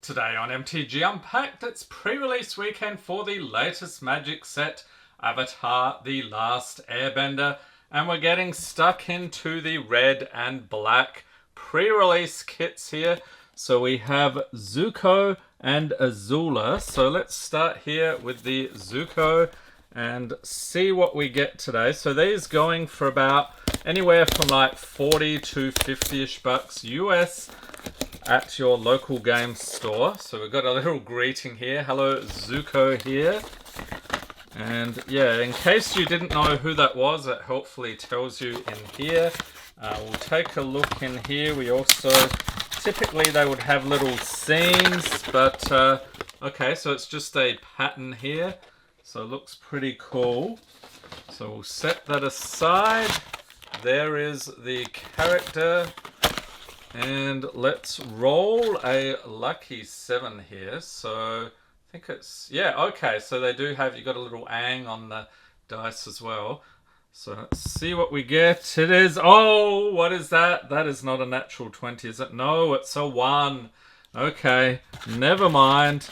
Today on MTG Unpacked, it's pre-release weekend for the latest Magic set, Avatar: The Last Airbender, and we're getting stuck into the red and black pre-release kits here. So we have Zuko and Azula. So let's start here with the Zuko and see what we get today. So these going for about anywhere from like 40 to 50-ish bucks US at your local game store. So we've got a little greeting here. Hello, Zuko here. And yeah, in case you didn't know who that was, it helpfully tells you in here. We'll take a look in here. We also, typically they would have little scenes, but okay, so it's just a pattern here. So it looks pretty cool. So we'll set that aside. There is the character. And let's roll a lucky 7 here. So I think it's, yeah, okay. So they do have, you got a little ang on the dice as well. So let's see what we get. It is, oh, what is that? That is not a natural 20, is it? No, it's a 1. Okay, never mind.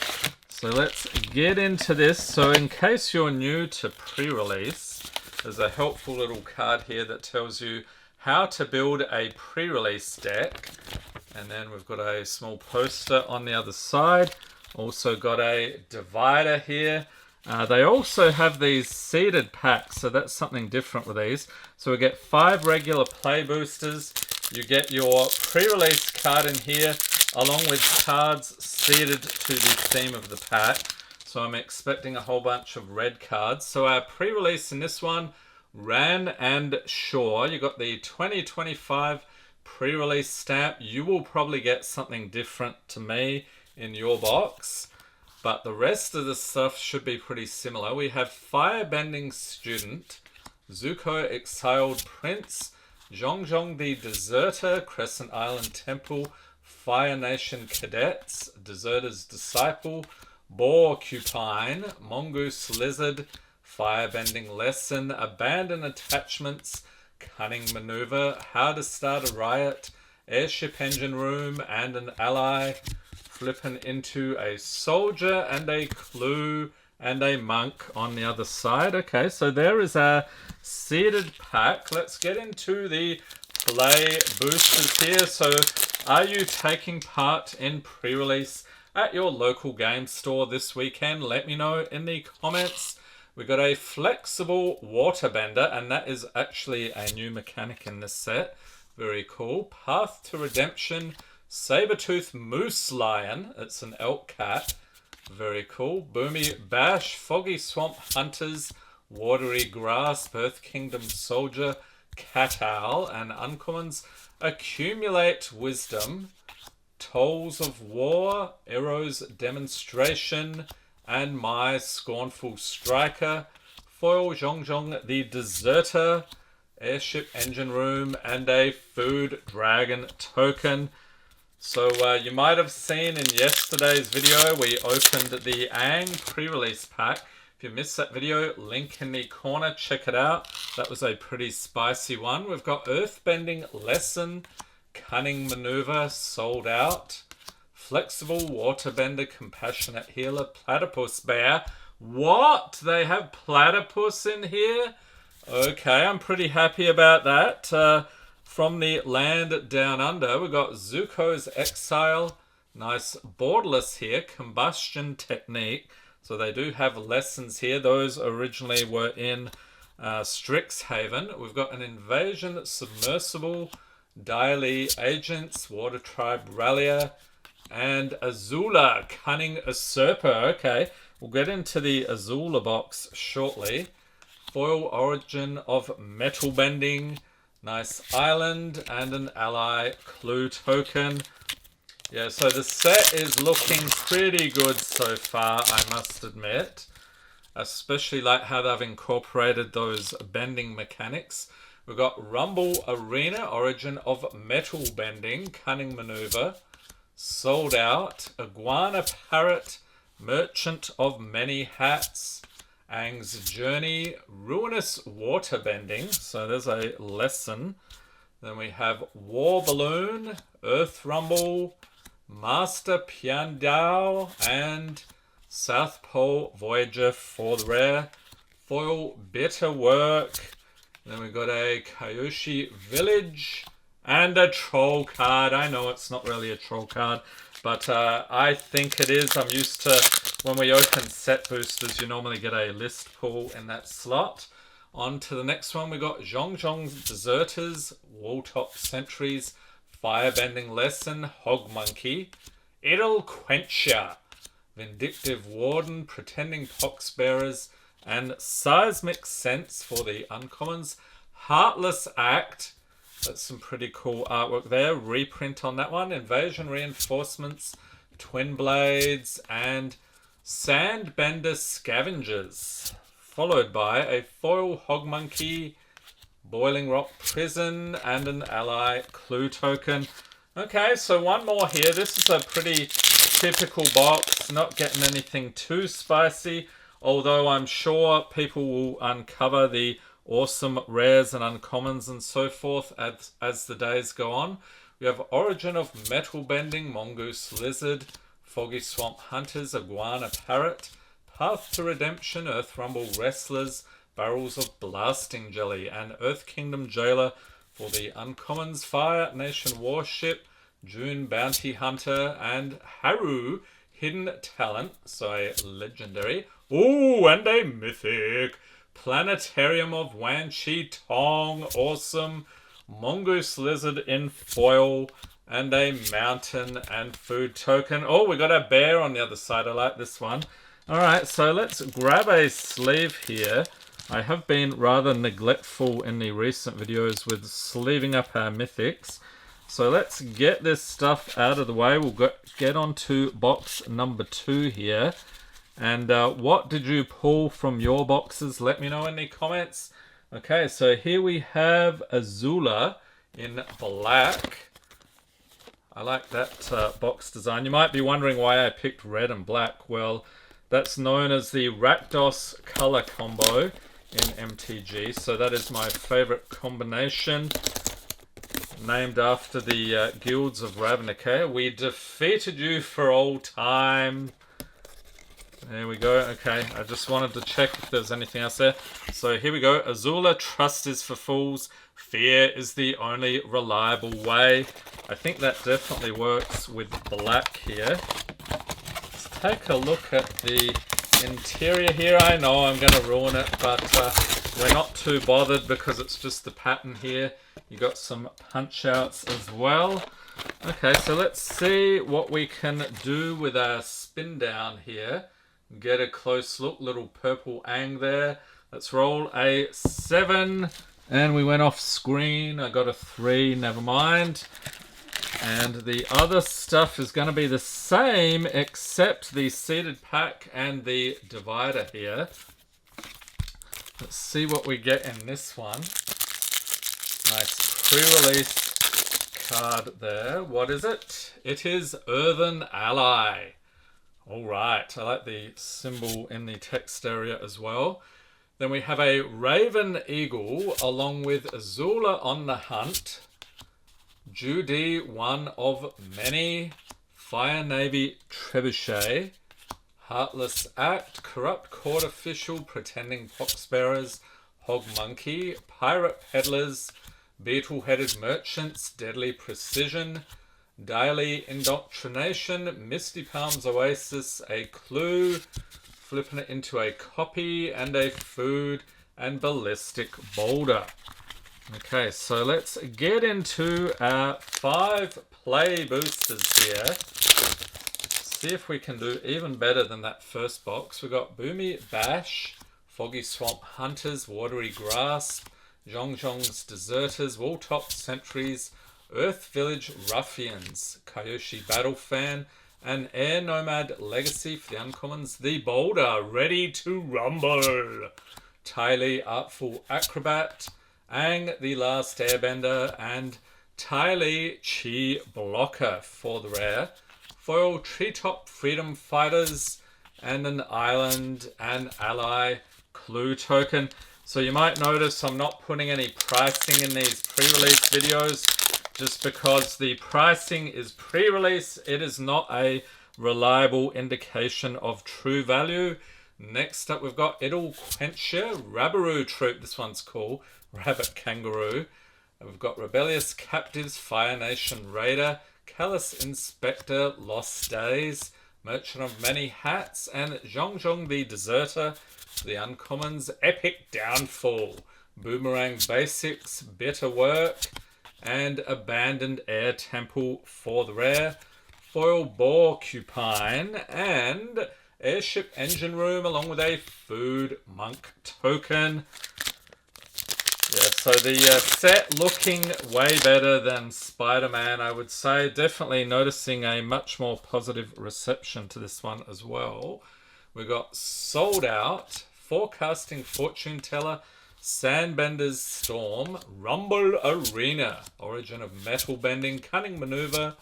So let's get into this. So in case you're new to pre-release, there's a helpful little card here that tells you how to build a pre-release deck. And then we've got a small poster on the other side. Also got a divider here. They also have these seeded packs, so that's something different with these. So we get 5 regular play boosters. You get your pre-release card in here, along with cards seeded to the theme of the pack. So I'm expecting a whole bunch of red cards. So our pre-release in this one, Ran and Shaw. You got the 2025 pre-release stamp. You will probably get something different to me in your box, but the rest of the stuff should be pretty similar. We have Firebending Student, Zuko Exiled Prince, Zhong the Deserter, Crescent Island Temple, Fire Nation Cadets, Deserter's Disciple, Boar-Cupine, Mongoose Lizard, Firebending Lesson, Abandon Attachments, Cunning Maneuver, How to Start a Riot, Airship Engine Room, and an Ally, flipping into a Soldier and a Clue and a Monk on the other side. Okay, so there is our seeded pack. Let's get into the play boosters here. So are you taking part in pre-release at your local game store this weekend? Let me know in the comments. We've got a flexible waterbender, and that is actually a new mechanic in this set. Very cool. Path to Redemption, Sabertooth Moose Lion. It's an elk cat. Very cool. Boomy Bash, Foggy Swamp Hunters, Watery Grasp, Earth Kingdom Soldier, Cat Owl, and uncommons Accumulate Wisdom, Tolls of War, Eros Demonstration, and My Scornful Striker, Foil Zhong the Deserter, Airship Engine Room, and a Food Dragon token. So you might have seen in yesterday's video, we opened the Aang pre-release pack. If you missed that video, link in the corner, check it out. That was a pretty spicy one. We've got Earthbending Lesson, Cunning Maneuver, sold out. Flexible Waterbender, Compassionate Healer, Platypus Bear. What? They have Platypus in here? Okay, I'm pretty happy about that. From the land down under, we've got Zuko's Exile. Nice borderless here. Combustion Technique. So they do have lessons here. Those originally were in Strixhaven. We've got an Invasion Submersible, Daily Agents, Water Tribe Rallier, and Azula, Cunning Usurper. Okay, we'll get into the Azula box shortly. Foil Origin of Metal Bending, nice Island, and an Ally Clue token. Yeah, so the set is looking pretty good so far, I must admit. Especially like how they've incorporated those bending mechanics. We've got Rumble Arena, Origin of Metal Bending, Cunning Maneuver, sold out. Iguana Parrot, Merchant of Many Hats, Aang's Journey, Ruinous Waterbending. So there's a lesson. Then we have War Balloon, Earth Rumble, Master Piandao, and South Pole Voyager for the rare. Foil Better Work. Then we got a Kyoshi Village and a troll card. I know it's not really a troll card, but I think it is. I'm used to when we open set boosters, you normally get a list pull in that slot. On to the next one, we got Zhongzhong's Deserters, Walltop Sentries, Firebending Lesson, Hog Monkey, Idle Quencher, Vindictive Warden, Pretending Poxbearers, and Seismic Sense for the uncommons. Heartless Act, that's some pretty cool artwork there. Reprint on that one. Invasion Reinforcements, Twin Blades, and Sandbender Scavengers. Followed by a foil Hog Monkey, Boiling Rock Prison, and an ally clue token. Okay, so one more here. This is a pretty typical box, not getting anything too spicy, although I'm sure people will uncover the awesome rares and uncommons and so forth as the days go on. We have Origin of Metal Bending, Mongoose Lizard, Foggy Swamp Hunters, Iguana Parrot, Path to Redemption, Earth Rumble Wrestlers, Barrels of Blasting Jelly, and Earth Kingdom Jailer for the uncommons. Fire Nation Warship, June Bounty Hunter, and Haru Hidden Talent, so a legendary. Ooh, and a mythic. Planetarium of Wan Chi Tong, awesome. Mongoose Lizard in foil, and a mountain and food token. Oh, we got a bear on the other side. I like this one. Alright, so let's grab a sleeve here. I have been rather neglectful in the recent videos with sleeving up our mythics. So let's get this stuff out of the way. We'll get on to box number 2 here. And what did you pull from your boxes? Let me know in the comments. Okay, so here we have Azula in black. I like that box design. You might be wondering why I picked red and black. Well, that's known as the Rakdos color combo in MTG. So that is my favorite combination. Named after the guilds of Ravnica. We defeated you for all time. There we go. Okay, I just wanted to check if there's anything else there. So here we go. Azula, trust is for fools. Fear is the only reliable way. I think that definitely works with black here. Let's take a look at the interior here. I know I'm going to ruin it, but we're not too bothered because it's just the pattern here. You got some punch outs as well. Okay, so let's see what we can do with our spin down here. Get a close look, little purple ang there. Let's roll a 7, and we went off screen. I got a 3, never mind. And the other stuff is going to be the same, except the seeded pack and the divider here. Let's see what we get in this one. Nice pre-release card there. What is it? It is Earthen Ally. Alright, I like the symbol in the text area as well. Then we have a Raven Eagle along with Azula on the Hunt, Judy, one of many, Fire Navy Trebuchet, Heartless Act, Corrupt Court Official, Pretending Poxbearers, Hog Monkey, Pirate Peddlers, Beetle-Headed Merchants, Deadly Precision, Daily Indoctrination, Misty Palms Oasis, a clue, flipping it into a copy, and a food, and Ballistic Boulder. Okay, so let's get into our 5 play boosters here. See if we can do even better than that first box. We've got Boomy Bash, Foggy Swamp Hunters, Watery Grasp, Zhongzhong's Deserters, Walltop Sentries, Earth Village Ruffians, Kyoshi Battle Fan, and Air Nomad Legacy for the uncommons. The Boulder, Ready to Rumble, Ty Artful Acrobat, Aang the Last Airbender, and Ty Chi Blocker for the rare. Foil Treetop Freedom Fighters, and an Island and Ally clue token. So you might notice I'm not putting any pricing in these pre-release videos Just because the pricing is pre-release, it is not a reliable indication of true value. Next up, we've got Idle Quencher, Rabaroo Troop. This one's cool. Rabbit Kangaroo. And we've got Rebellious Captives, Fire Nation Raider, Callous Inspector, Lost Days, Merchant of Many Hats, and Zhong the Deserter. The uncommons, Epic Downfall, Boomerang Basics, Bitter Work, and Abandoned Air Temple for the rare. Foil Porcupine and Airship Engine Room, along with a Food Monk token. Yeah, so the set looking way better than Spider-Man, I would say. Definitely noticing a much more positive reception to this one as well. We got Sold Out, Forecasting Fortune Teller, Sandbender's Storm, Rumble Arena, Origin of Metal Bending, Cunning Maneuver,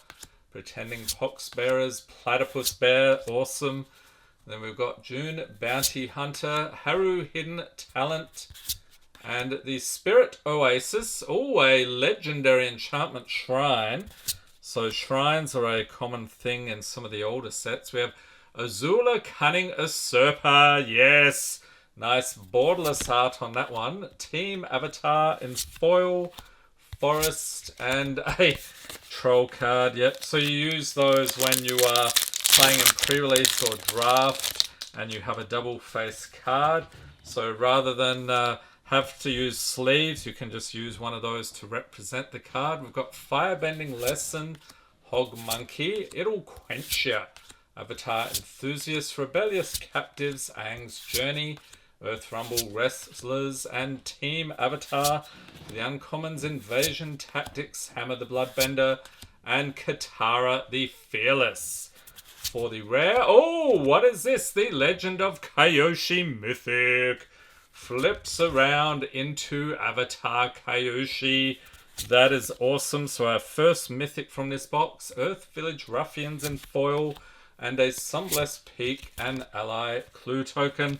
Pretending Poxbearers, Platypus Bear, awesome. Then we've got June Bounty Hunter, Haru Hidden Talent, and the Spirit Oasis, a legendary enchantment shrine. So shrines are a common thing in some of the older sets. We have Azula Cunning Usurper, yes! Nice borderless art on that one. Team Avatar in foil, Forest, and a Troll card. Yep, so you use those when you are playing in pre-release or draft and you have a double face card. So rather than have to use sleeves, you can just use one of those to represent the card. We've got Firebending Lesson, Hog Monkey, Idle Quencher, Avatar Enthusiast, Rebellious Captives, Aang's Journey, Earth Rumble Wrestlers, and Team Avatar, the uncommons Invasion Tactics, Hammer the Bloodbender, and Katara the Fearless. For the rare, what is this? The Legend of Kyoshi Mythic. Flips around into Avatar Kyoshi. That is awesome. So our first Mythic from this box, Earth Village Ruffians in foil, and a Sunblessed Peak and Ally Clue token.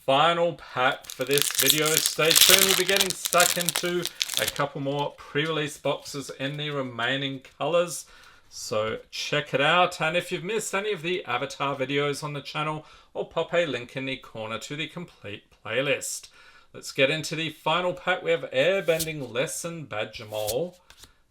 Final pack for this video. Stay tuned. We'll be getting stuck into a couple more pre-release boxes in the remaining colors. So check it out. And if you've missed any of the Avatar videos on the channel, I'll pop a link in the corner to the complete playlist. Let's get into the final pack. We have Airbending Lesson, Badgermole,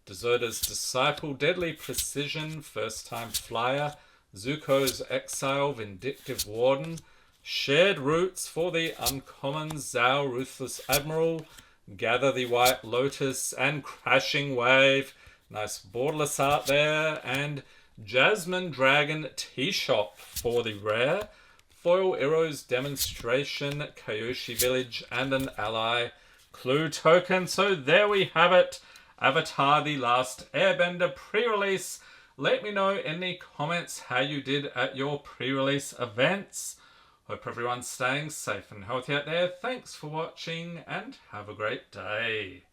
Deserter's Disciple, Deadly Precision, First Time Flyer, Zuko's Exile, Vindictive Warden, Shared Roots for the uncommon, Zhao Ruthless Admiral, Gather the White Lotus, and Crashing Wave. Nice borderless art there. And Jasmine Dragon Tea-Shop for the rare. Foil Heroes Demonstration, Kyoshi Village, and an Ally Clue token. So there we have it. Avatar The Last Airbender pre-release. Let me know in the comments how you did at your pre-release events. Hope everyone's staying safe and healthy out there. Thanks for watching and have a great day.